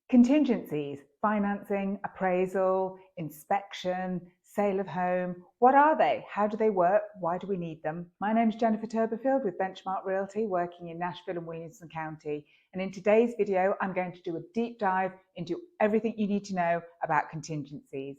Contingencies, financing, appraisal, inspection, sale of home. What are they? How do they work? Why do we need them? My name is Jennifer Turberfield with Benchmark Realty, working in Nashville and Williamson County. And in today's video, I'm going to do a deep dive into everything you need to know about contingencies.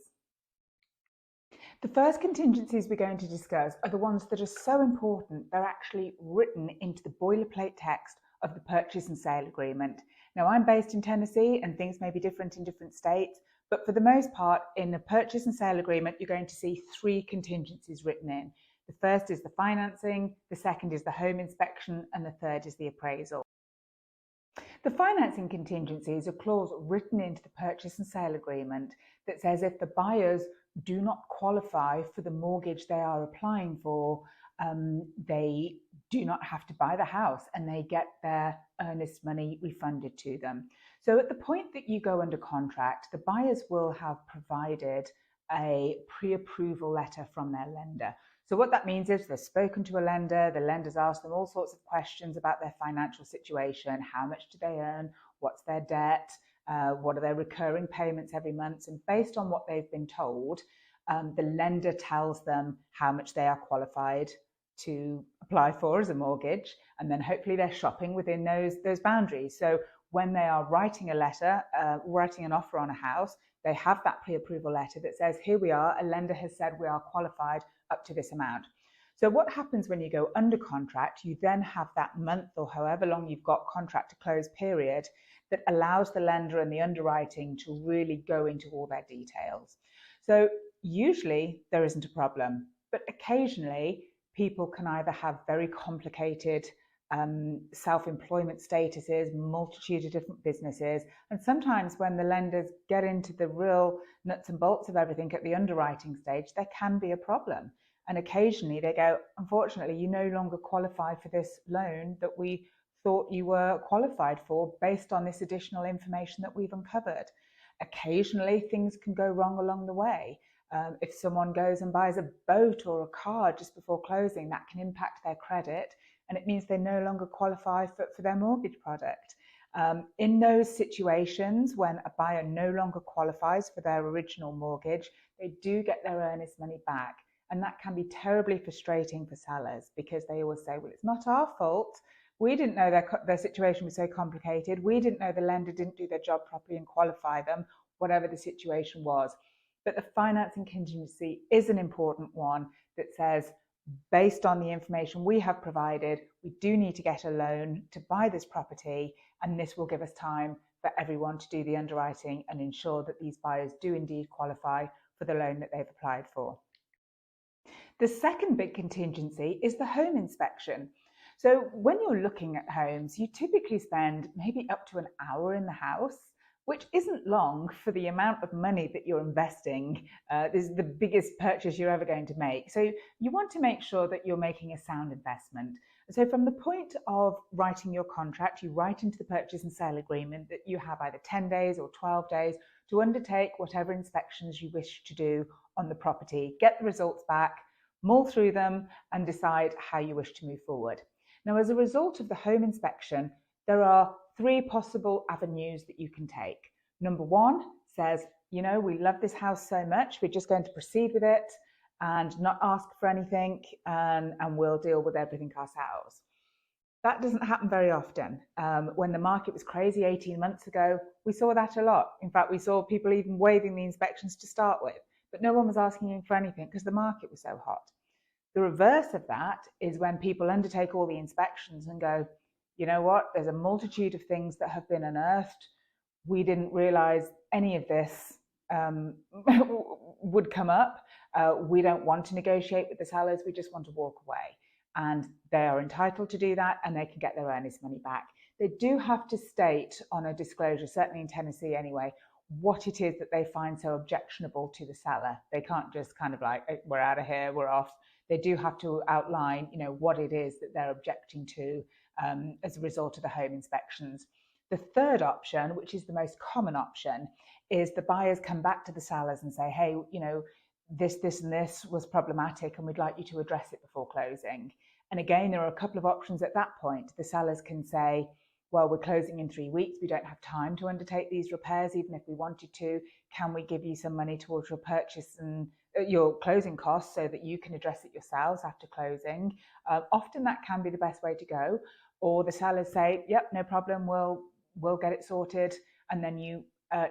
The first contingencies we're going to discuss are the ones that are so important they're actually written into the boilerplate text of the purchase and sale agreement. Now, I'm based in Tennessee and things may be different in different states, but for the most part, in a purchase and sale agreement, you're going to see three contingencies written in. The first is the financing, the second is the home inspection, and the third is the appraisal. The financing contingency is a clause written into the purchase and sale agreement that says if the buyers do not qualify for the mortgage they are applying for, they do not have to buy the house and they get their earnest money refunded to them. So at the point that you go under contract, the buyers will have provided a pre-approval letter from their lender. So what that means is they've spoken to a lender, the lender's asked them all sorts of questions about their financial situation, how much do they earn, what's their debt, what are their recurring payments every month, and based on what they've been told, the lender tells them how much they are qualified to apply for as a mortgage, and then hopefully they're shopping within those boundaries. So when they are writing a letter, writing an offer on a house, they have that pre-approval letter that says, here we are, a lender has said we are qualified up to this amount. So what happens when you go under contract, you then have that month or however long you've got contract to close period that allows the lender and the underwriting to really go into all their details. So usually there isn't a problem, but occasionally people can either have very complicated self-employment statuses, multitude of different businesses, and sometimes when the lenders get into the real nuts and bolts of everything at the underwriting stage, there can be a problem. And occasionally they go, unfortunately, you no longer qualify for this loan that we thought you were qualified for based on this additional information that we've uncovered. Occasionally things can go wrong along the way. If someone goes and buys a boat or a car just before closing, that can impact their credit, and it means they no longer qualify for their mortgage product. In those situations, when a buyer no longer qualifies for their original mortgage, they do get their earnest money back. And that can be terribly frustrating for sellers because they always say, well, it's not our fault. We didn't know their situation was so complicated. We didn't know the lender didn't do their job properly and qualify them, whatever the situation was. But the financing contingency is an important one that says, based on the information we have provided, we do need to get a loan to buy this property, and this will give us time for everyone to do the underwriting and ensure that these buyers do indeed qualify for the loan that they've applied for. The second big contingency is the home inspection. So when you're looking at homes, you typically spend maybe up to an hour in the house, which isn't long for the amount of money that you're investing. This is the biggest purchase you're ever going to make. So you want to make sure that you're making a sound investment. So from the point of writing your contract, you write into the purchase and sale agreement that you have either 10 days or 12 days to undertake whatever inspections you wish to do on the property, get the results back, mull through them, and decide how you wish to move forward. Now, as a result of the home inspection, there are three possible avenues that you can take. Number one says, you know, we love this house so much, we're just going to proceed with it and not ask for anything, and we'll deal with everything ourselves. That doesn't happen very often. When the market was crazy 18 months ago, we saw that a lot. In fact, we saw people even waiving the inspections to start with, but no one was asking for anything because the market was so hot. The reverse of that is when people undertake all the inspections and go, you know what, there's a multitude of things that have been unearthed. We didn't realize any of this would come up. We don't want to negotiate with the sellers. We just want to walk away. And they are entitled to do that, and they can get their earnest money back. They do have to state on a disclosure, certainly in Tennessee anyway, what it is that they find so objectionable to the seller. They can't just kind of like, we're out of here, we're off. They do have to outline, you know, what it is that they're objecting to as a result of the home inspections. The third option, which is the most common option, is the buyers come back to the sellers and say, hey, you know, this and this was problematic and we'd like you to address it before closing. And again, there are a couple of options at that point. The sellers can say, well, we're closing in 3 weeks, we don't have time to undertake these repairs, even if we wanted to. Can we give you some money towards your purchase and your closing costs so that you can address it yourselves after closing? Often that can be the best way to go. Or the sellers say, yep, no problem, we'll get it sorted. And then you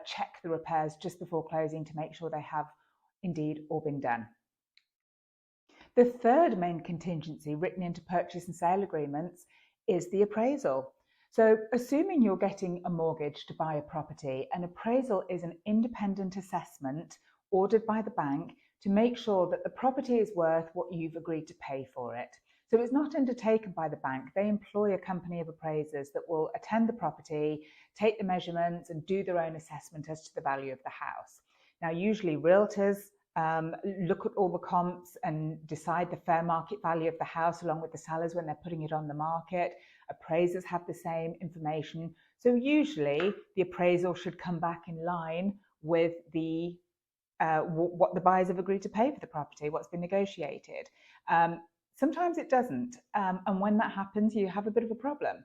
check the repairs just before closing to make sure they have indeed all been done. The third main contingency written into purchase and sale agreements is the appraisal. So assuming you're getting a mortgage to buy a property, an appraisal is an independent assessment ordered by the bank to make sure that the property is worth what you've agreed to pay for it. So it's not undertaken by the bank. They employ a company of appraisers that will attend the property, take the measurements and do their own assessment as to the value of the house. Now, usually realtors look at all the comps and decide the fair market value of the house along with the sellers when they're putting it on the market. Appraisers have the same information. So usually the appraisal should come back in line with the what the buyers have agreed to pay for the property, what's been negotiated. Sometimes it doesn't. And when that happens, you have a bit of a problem.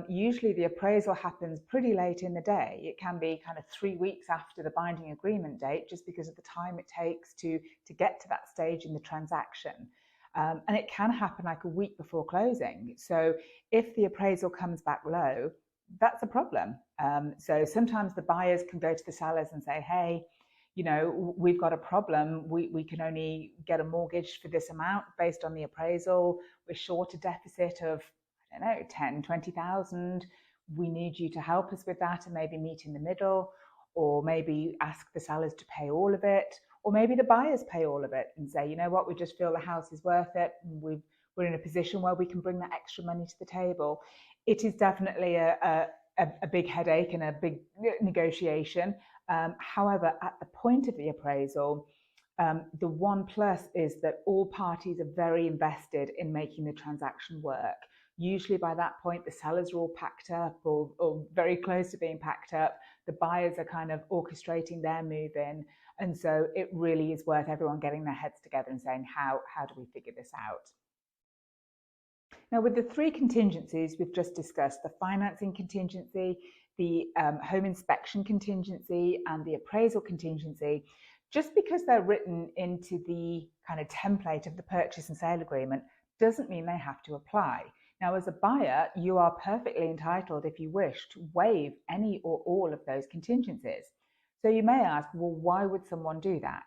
Usually the appraisal happens pretty late in the day. It can be kind of 3 weeks after the binding agreement date, just because of the time it takes to get to that stage in the transaction. And it can happen like a week before closing. So if the appraisal comes back low, that's a problem. So sometimes the buyers can go to the sellers and say, hey, you know, we've got a problem. We can only get a mortgage for this amount based on the appraisal. We're short a deficit of, I don't know, 10, 20,000. We need you to help us with that and maybe meet in the middle, or maybe ask the sellers to pay all of it, or maybe the buyers pay all of it and say, you know what, we just feel the house is worth it. And we're in a position where we can bring that extra money to the table. It is definitely a big headache and a big negotiation. However, at the point of the appraisal, the one plus is that all parties are very invested in making the transaction work. Usually by that point, the sellers are all packed up or very close to being packed up. The buyers are kind of orchestrating their move in. And so it really is worth everyone getting their heads together and saying, how do we figure this out? Now, with the three contingencies we've just discussed, the financing contingency, the home inspection contingency, and the appraisal contingency, just because they're written into the kind of template of the purchase and sale agreement doesn't mean they have to apply. Now, as a buyer, you are perfectly entitled, if you wish, to waive any or all of those contingencies. So you may ask, well, why would someone do that?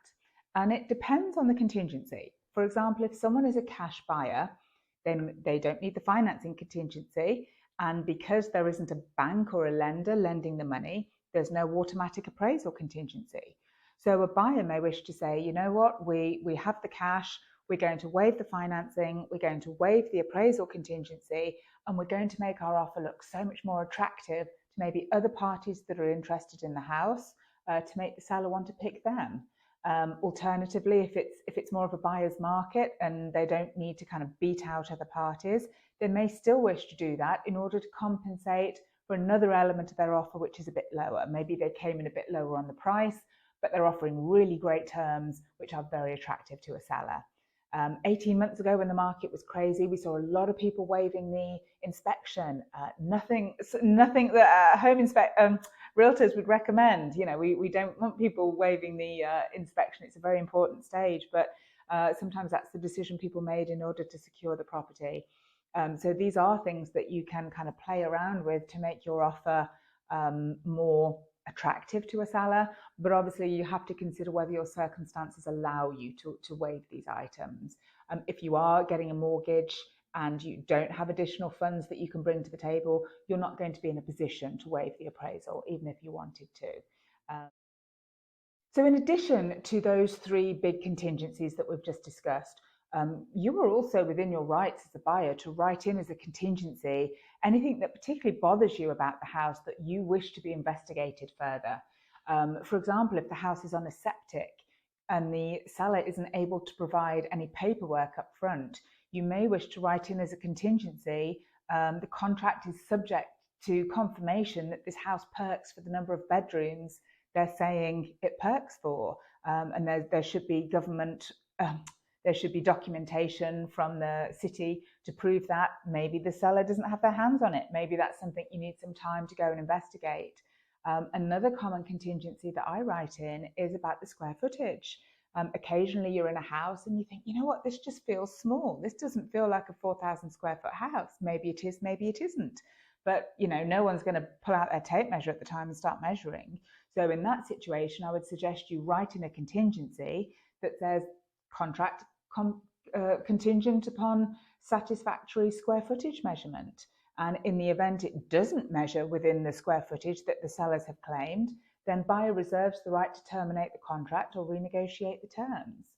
And it depends on the contingency. For example, if someone is a cash buyer, then they don't need the financing contingency. And because there isn't a bank or a lender lending the money, there's no automatic appraisal contingency. So a buyer may wish to say, you know what, we have the cash, we're going to waive the financing, we're going to waive the appraisal contingency, and we're going to make our offer look so much more attractive to maybe other parties that are interested in the house, to make the seller want to pick them. Alternatively, if it's more of a buyer's market and they don't need to kind of beat out other parties, they may still wish to do that in order to compensate for another element of their offer which is a bit lower. Maybe they came in a bit lower on the price, but they're offering really great terms which are very attractive to a seller. 18 months ago when the market was crazy, we saw a lot of people waiving the inspection. Nothing that realtors would recommend. You know, we don't want people waiving the inspection. It's a very important stage, but sometimes that's the decision people made in order to secure the property. So these are things that you can kind of play around with to make your offer more attractive to a seller, but obviously you have to consider whether your circumstances allow you to waive these items. If you are getting a mortgage and you don't have additional funds that you can bring to the table, you're not going to be in a position to waive the appraisal, even if you wanted to. So in addition to those three big contingencies that we've just discussed, you are also within your rights as a buyer to write in as a contingency anything that particularly bothers you about the house that you wish to be investigated further. For example, if the house is on a septic and the seller isn't able to provide any paperwork up front, you may wish to write in as a contingency, the contract is subject to confirmation that this house perks for the number of bedrooms they're saying it perks for, and there should be government There should be documentation from the city to prove that. Maybe the seller doesn't have their hands on it. Maybe that's something you need some time to go and investigate. Another common contingency that I write in is about the square footage. Occasionally you're in a house and you think, you know what, this just feels small. This doesn't feel like a 4,000 square foot house. Maybe it is, maybe it isn't. But no one's going to pull out their tape measure at the time and start measuring. So in that situation, I would suggest you write in a contingency that says contract contingent upon satisfactory square footage measurement. And in the event it doesn't measure within the square footage that the sellers have claimed, then buyer reserves the right to terminate the contract or renegotiate the terms.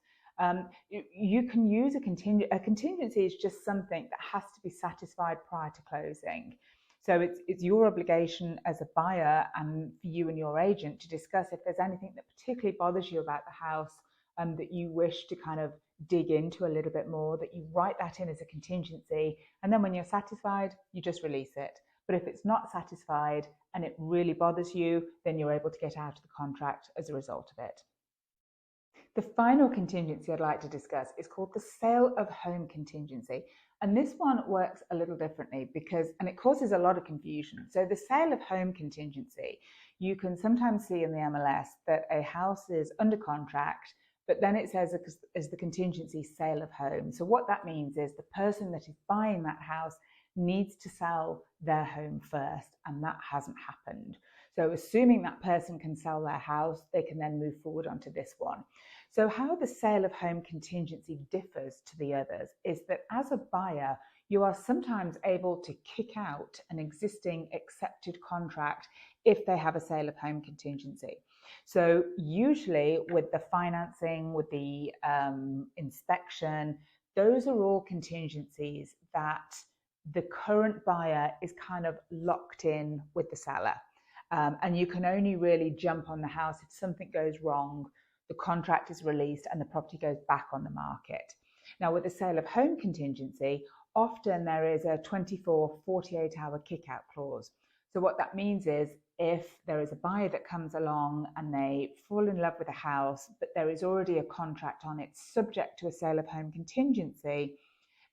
You can use a contingency is just something that has to be satisfied prior to closing. So it's your obligation as a buyer and for you and your agent to discuss if there's anything that particularly bothers you about the house and that you wish to kind of dig into a little bit more, that you write that in as a contingency, and then when you're satisfied, you just release it. But if it's not satisfied and it really bothers you, then you're able to get out of the contract as a result of it. The final contingency I'd like to discuss is called the sale of home contingency. And this one works a little differently and it causes a lot of confusion. So the sale of home contingency, you can sometimes see in the MLS that a house is under contract, but then it says as the contingency sale of home. So what that means is the person that is buying that house needs to sell their home first, and that hasn't happened. So assuming that person can sell their house, they can then move forward onto this one. So how the sale of home contingency differs to the others is that as a buyer, you are sometimes able to kick out an existing accepted contract if they have a sale of home contingency. So usually with the financing, with the inspection, those are all contingencies that the current buyer is kind of locked in with the seller. And you can only really jump on the house if something goes wrong, the contract is released and the property goes back on the market. Now with the sale of home contingency, often there is a 24, 48-hour kick-out clause. So what that means is if there is a buyer that comes along and they fall in love with a house, but there is already a contract on it subject to a sale of home contingency,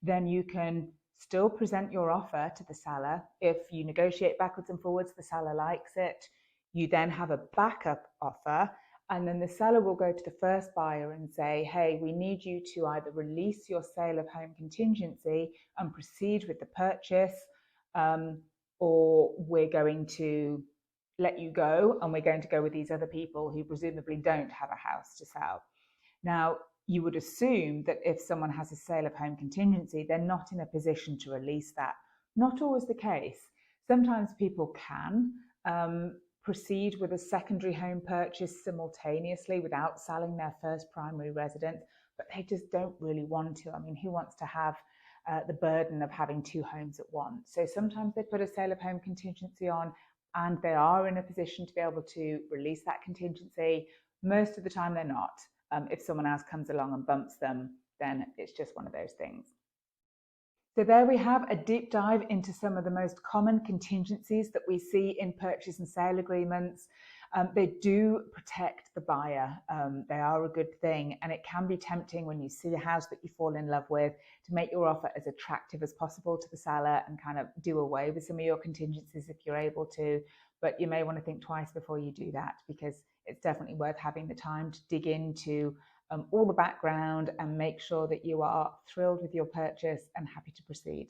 then you can still present your offer to the seller. If you negotiate backwards and forwards, the seller likes it. You then have a backup offer, and then the seller will go to the first buyer and say, hey, we need you to either release your sale of home contingency and proceed with the purchase, or we're going to let you go and we're going to go with these other people who presumably don't have a house to sell. Now, you would assume that if someone has a sale of home contingency, they're not in a position to release that. Not always the case. Sometimes people can proceed with a secondary home purchase simultaneously without selling their first primary residence, but they just don't really want to. I mean, who wants to have the burden of having two homes at once? So sometimes they put a sale of home contingency on and they are in a position to be able to release that contingency. Most of the time they're not. If someone else comes along and bumps them, then it's just one of those things. So there we have a deep dive into some of the most common contingencies that we see in purchase and sale agreements. They do protect the buyer. They are a good thing, and it can be tempting when you see a house that you fall in love with to make your offer as attractive as possible to the seller and kind of do away with some of your contingencies if you're able to. But you may want to think twice before you do that, because it's definitely worth having the time to dig into all the background and make sure that you are thrilled with your purchase and happy to proceed.